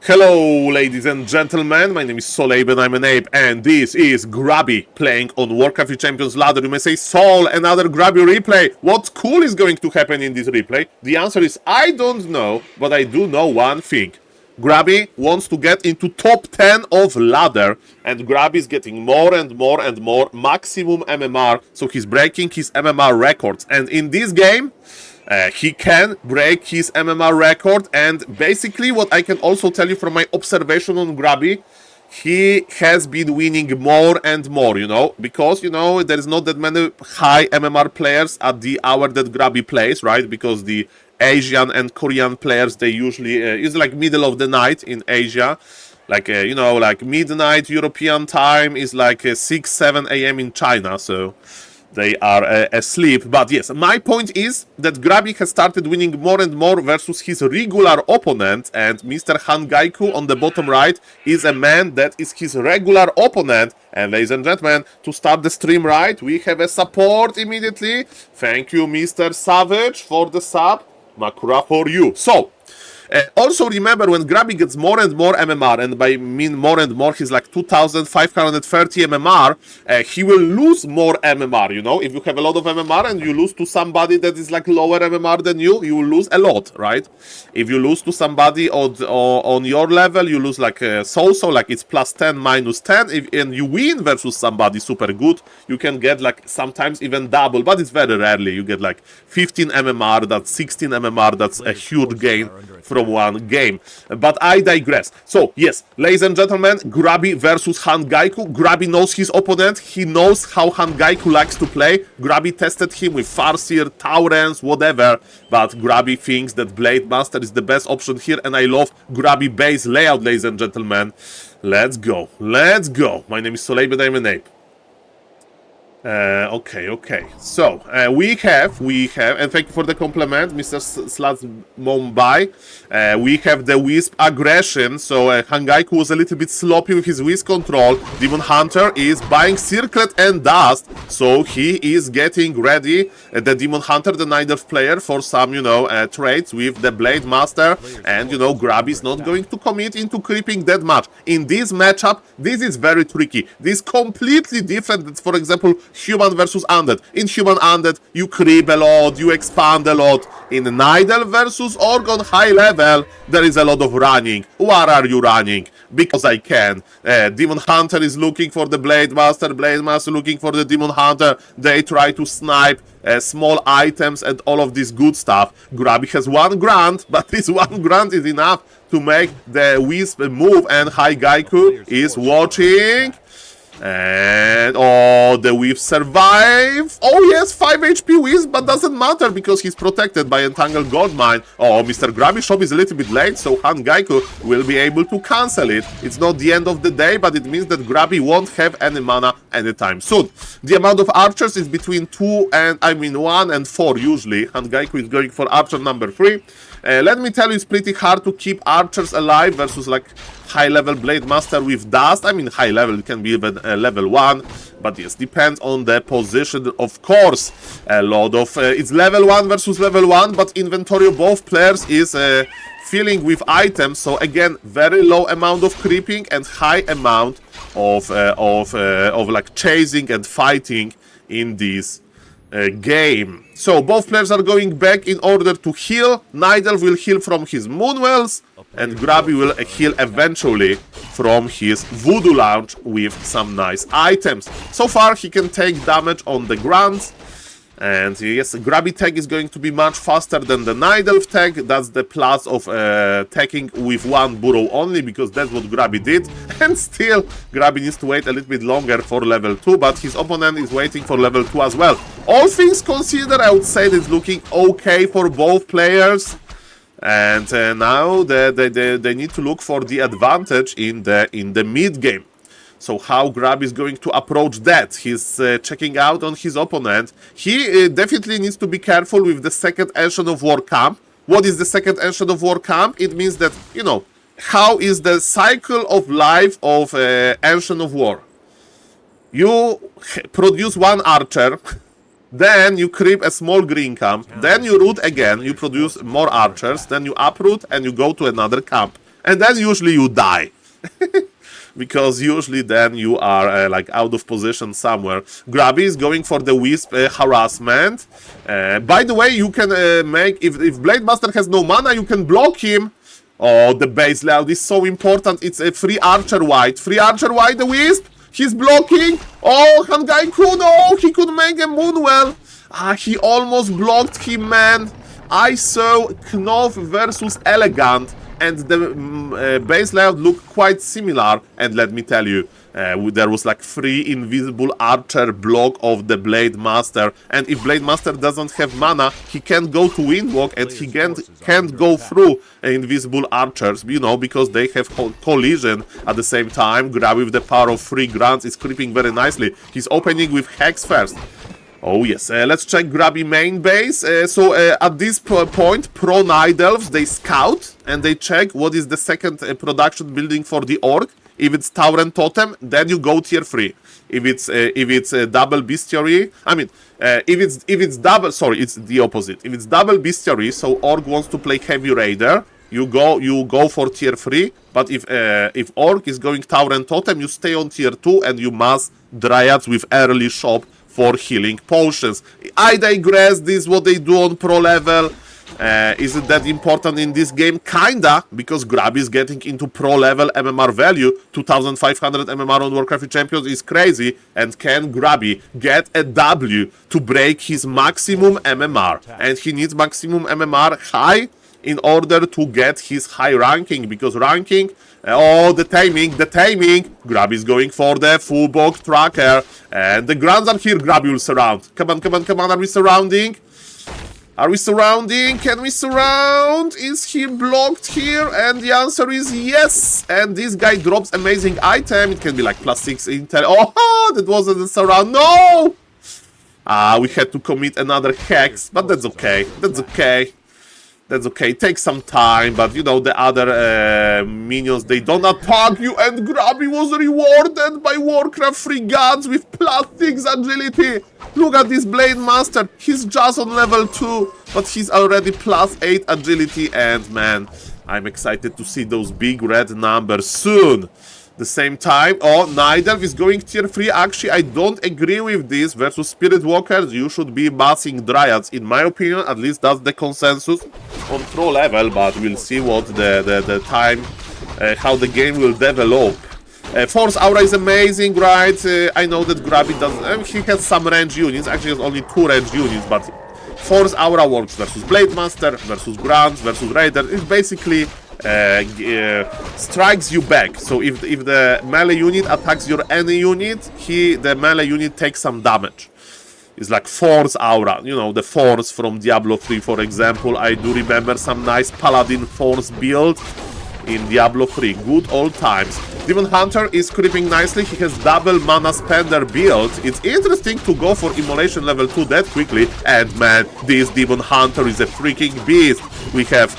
Hello, ladies and gentlemen, my name is SaulApeMan, I'm an ape, and this is Grubby, playing on Warcraft Champions Ladder. You may say, Saul, another Grubby replay. What cool is going to happen in this replay? The answer is, I don't know, but I do know one thing. Grubby wants to get into top 10 of Ladder, and Grubby is getting more and more and more maximum MMR, so he's breaking his MMR records. And in this game, he can break his MMR record, and basically what I can also tell you from my observation on Grubby, he has been winning more and more, because, there is not that many high MMR players at the hour that Grubby plays, right? Because the Asian and Korean players, they usually, it's like middle of the night in Asia. Like, like midnight European time is like 6, 7 a.m. in China, so they are asleep. But yes, my point is that Grubby has started winning more and more versus his regular opponent, and Mr. Hangaiku on the bottom right is a man that is his regular opponent. And ladies and gentlemen, to start the stream right, we have a support immediately. Thank you, Mr. Savage, for the sub. Makura for you. So, also remember, when Grubby gets more and more MMR, and by mean more and more, he's like 2530 MMR, he will lose more MMR, If you have a lot of MMR and you lose to somebody that is like lower MMR than you will lose a lot, right? If you lose to somebody on your level, you lose like so-so, like it's plus 10, minus 10, and you win versus somebody super good, you can get like sometimes even double, but it's very rarely. You get like 15 MMR, that's 16 MMR, that's a huge gain from one game. But I digress. So yes, ladies and gentlemen, Grubby versus Hangaiku. Grubby knows his opponent. He knows how Hangaiku likes to play. Grubby tested him with Farseer, Taurens, whatever, but Grubby thinks that Blade Master is the best option here, and I love Grubby base layout, ladies and gentlemen. Let's go. Let's go. My name is SaulApeMan, I'm an ape. Okay. So, we have, and thank you for the compliment, Mr. Slats Mumbai. We have the Wisp aggression, so Hangaiku was a little bit sloppy with his Wisp control. Demon Hunter is buying Circlet and Dust, so he is getting ready, the Demon Hunter, the Night Elf player, for some, trades with the Blade Master, and, Grubby is not going to commit into creeping that much. In this matchup, this is very tricky. This is completely different than, for example, Human versus Undead. In Human Undead, you creep a lot, you expand a lot. In Night Elf versus Orgon high level, there is a lot of running. Where are you running? Because I can. Demon Hunter is looking for the Blade Master looking for the Demon Hunter. They try to snipe small items and all of this good stuff. Grubby has 1 grand, but this 1 grand is enough to make the Wisp move, and Hangaiku is watching. And the Wisp survive. Oh yes, 5 HP Wisp, but doesn't matter because he's protected by Entangled Goldmine. Oh, Mr. Grubby shop is a little bit late, so Hangaiku will be able to cancel it. It's not the end of the day, but it means that Grubby won't have any mana anytime soon. The amount of archers is between 1 and 4 usually. Hangaiku is going for archer number 3. Let me tell you, it's pretty hard to keep archers alive versus like high-level Blade Master with Dust. High level, it can be even level 1, but yes, depends on the position, of course. A lot of, it's level 1 versus level 1, but inventory of both players is filling with items, so again, very low amount of creeping and high amount of like chasing and fighting in this game. So both players are going back in order to heal. Night Elf will heal from his Moonwells, and Grubby will heal eventually from his Voodoo Launch with some nice items. So far he can take damage on the grunts, and yes, Grubby tech is going to be much faster than the Night Elf tech. That's the plus of teching with 1 burrow only, because that's what Grubby did. And still, Grubby needs to wait a little bit longer for level 2, but his opponent is waiting for level 2 as well. All things considered, I would say it's looking okay for both players. And now they need to look for the advantage in the mid game. So how Grubby is going to approach that? He's checking out on his opponent. He definitely needs to be careful with the second Ancient of War camp. What is the second Ancient of War camp? It means that, how is the cycle of life of Ancient of War? You produce 1 archer, then you creep a small green camp, then you root again, you produce more archers, then you uproot and you go to another camp. and then usually you die. Because usually then you are like out of position somewhere. Grubby is going for the Wisp harassment. By the way, you can make, if Blade Master has no mana, you can block him. Oh, the base layout is so important. It's a free Archer White. Free Archer White, the Wisp. He's blocking. Oh, Hangaiku, no, he could make a Moonwell. Ah, he almost blocked him, man. I saw Knopf versus Elegant, and the base layout looked quite similar. And let me tell you, there was like free invisible archer block of the Blade Master. And if Blade Master doesn't have mana, he can't go to Windwalk, and he can't go through invisible archers, you know, because they have collision at the same time. Grab with the power of 3 grunts is creeping very nicely. He's opening with Hex first. Oh yes, let's check Grubby main base. At this point, Pro Night Elves, they scout and they check what is the second production building for the Orc. If it's Tower and Totem, then you go tier 3. If it's double Bestiary, I mean, if it's double, sorry, it's the opposite. If it's double Bestiary, so Orc wants to play Heavy Raider, you go for tier 3. But if Orc is going Tower and Totem, you stay on tier 2 and you must Dryads with early shop for healing potions. I digress, this is what they do on pro level. Is it that important in this game? Kinda, because Grubby is getting into pro level MMR value. 2500 MMR on Warcraft Champions is crazy. And can Grubby get a W to break his maximum MMR? And he needs maximum MMR high in order to get his high ranking, because ranking, oh, the timing, Grubby is going for the full box tracker, and the grunts are here. Grubby will surround. Come on, are we surrounding? Can we surround? Is he blocked here? And the answer is yes. And this guy drops amazing item. It can be like +6 intel. Oh, that wasn't a surround. No! We had to commit another hex, but that's okay. That's okay, take some time, but you know, the other minions, they don't attack you, and Grubby was rewarded by Warcraft 3 gods with +6 agility. Look at this Blade Master, he's just on level 2, but he's already +8 agility, and man, I'm excited to see those big red numbers soon. The same time, oh, Night Elf is going tier 3. Actually, I don't agree with this. Versus Spirit Walkers, you should be massing Dryads. In my opinion, at least that's the consensus on pro level, but we'll see what the time, how the game will develop. Force Aura is amazing, right? I know that Grubby doesn't, he has some range units, actually has only 2 range units, but Force Aura works versus Blade Master, versus Grunts, versus Raider. It's basically strikes you back. So if the melee unit attacks your any unit, the melee unit takes some damage. It's like Force Aura, you know, the Force from Diablo 3, for example. I do remember some nice Paladin Force build in Diablo 3, good old times. Demon Hunter is creeping nicely, he has double mana spender build. It's interesting to go for Immolation level 2 that quickly, and man, this Demon Hunter is a freaking beast. We have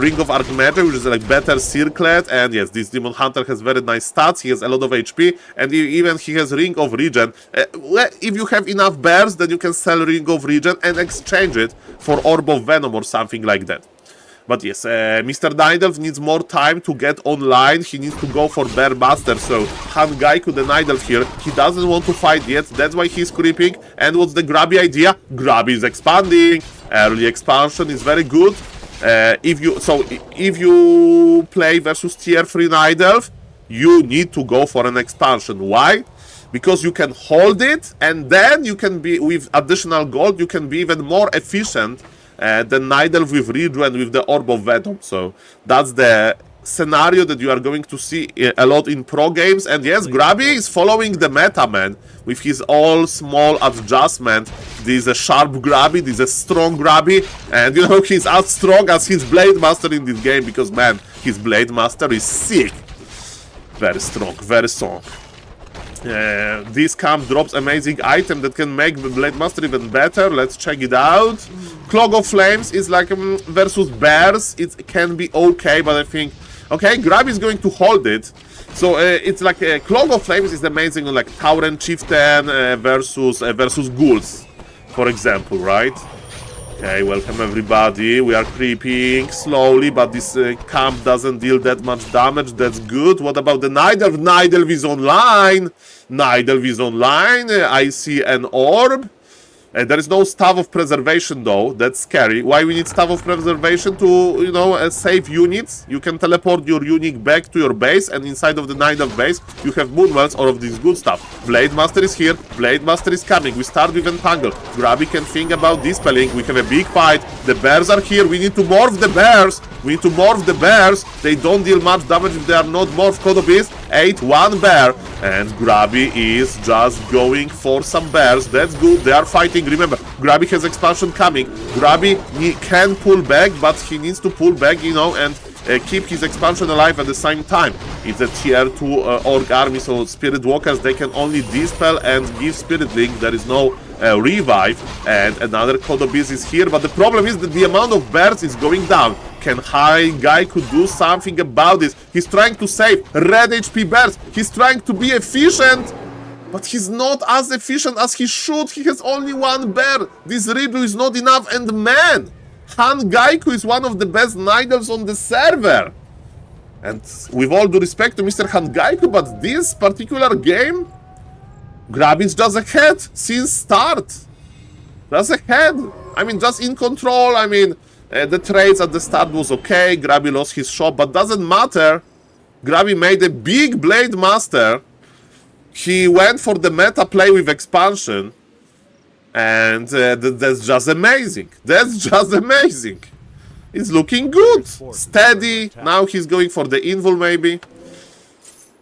Ring of Archmagic, which is like better circlet, and yes, this Demon Hunter has very nice stats, he has a lot of HP, and even he has Ring of Regen. If you have enough bears, then you can sell Ring of Regen and exchange it for Orb of Venom or something like that. But yes, Mr. Night Elf needs more time to get online. He needs to go for Bear Buster. So Hangaiku, the Night Elf here, he doesn't want to fight yet. That's why he's creeping. And what's the Grubby idea? Grubby is expanding. Early expansion is very good. If you play versus tier 3 Night Elf, you need to go for an expansion. Why? Because you can hold it, and then you can be, with additional gold, you can be even more efficient the Night Elf with Rejuven with the Orb of Venom. So that's the scenario that you are going to see a lot in pro games. And yes, Grubby is following the meta, man, with his all small adjustment. This is a sharp Grubby, this is a strong Grubby, and you know, he's as strong as his Blade Master in this game, because man, his Blade Master is sick. Very strong, very strong. This camp drops amazing item that can make the Blade Master even better. Let's check it out. Clog of Flames is like versus Bears. It can be okay, but I think okay, Grubby is going to hold it. So it's like Clog of Flames is amazing on like Tauren Chieftain versus Ghouls, for example, right? Okay, welcome everybody. We are creeping slowly, but this camp doesn't deal that much damage. That's good. What about the Nidelv? Nidelv is online. Nidelv is online. I see an orb. There is no Staff of Preservation though, that's scary. Why we need Staff of Preservation? To, you know, save units. You can teleport your unit back to your base, and inside of the Nidelv base, you have Moonwells, all of this good stuff. Blade Master is here, Blade Master is coming. We start with Entangle. Grubby can think about dispelling. We have a big fight. The bears are here. We need to morph the bears. We need to morph the bears. They don't deal much damage if they are not morphed. Code of Beast, 8-1 bear. And Grubby is just going for some bears. That's good. They are fighting. Remember, Grubby has expansion coming. Grubby can pull back, but he needs to pull back, you know, and keep his expansion alive at the same time. It's a tier 2 orc army, so Spirit Walkers, they can only dispel and give Spirit Link. There is no revive. And another Code of Beast is here, but the problem is that the amount of bears is going down. Can High Guy could do something about this? He's trying to save red HP bears. He's trying to be efficient, but he's not as efficient as he should. He has only one bear. This redo is not enough. And man, Han Gaiku is one of the best Nidelvs on the server. And with all due respect to Mr. Han Gaiku, but this particular game, Grubby's just ahead since start. Just ahead. I mean, just in control. I mean, the trades at the start was okay. Grubby lost his shop, but doesn't matter. Grubby made a big Blade Master. He went for the meta play with expansion. And that's just amazing. That's just amazing. It's looking good. Steady. Now he's going for the invul maybe.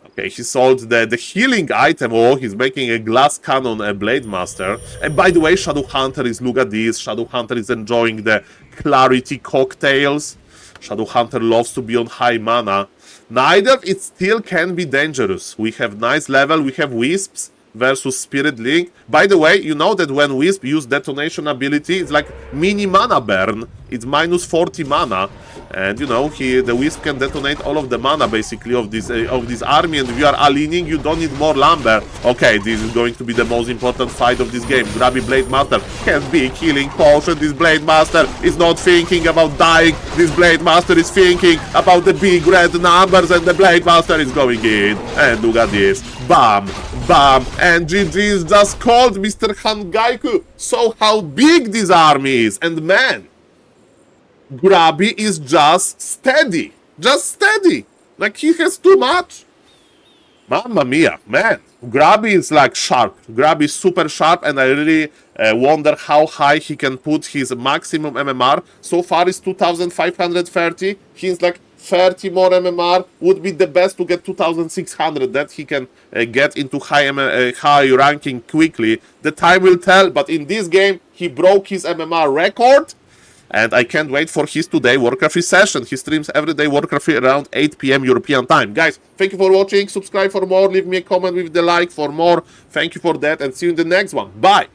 Okay, he sold the healing item. Oh, he's making a glass cannon, a Blade Master. And by the way, Shadow Hunter is, look at this. Shadow Hunter is enjoying the clarity cocktails. Shadow Hunter loves to be on high mana. Neither it still can be dangerous. We have nice level, we have Wisps versus Spirit Link. By the way, you know that when Wisp use detonation ability, it's like mini mana burn. It's minus 40 mana. And you know, the Wisp can detonate all of the mana basically of this army, and if you are aligning, you don't need more lumber. Okay, this is going to be the most important fight of this game. Grubby Blade Master can be killing potion. This Blade Master is not thinking about dying. This Blade Master is thinking about the big red numbers, and the Blade Master is going in. And look at this. Bam, bam, and GG is just called, Mr. Han Gaiku. So how big this army is, and man, Grubby is just steady. Just steady. Like, he has too much. Mamma mia, man. Grubby is like sharp. Grubby is super sharp, and I really wonder how high he can put his maximum MMR. So far it's 2530. He's like 30 more MMR would be the best to get 2600, that he can get into high ranking quickly. The time will tell, but in this game he broke his MMR record. And I can't wait for his today Warcraft session. He streams every day Warcraft around 8 PM European time. Guys, thank you for watching. Subscribe for more. Leave me a comment with the like for more. Thank you for that, and see you in the next one. Bye!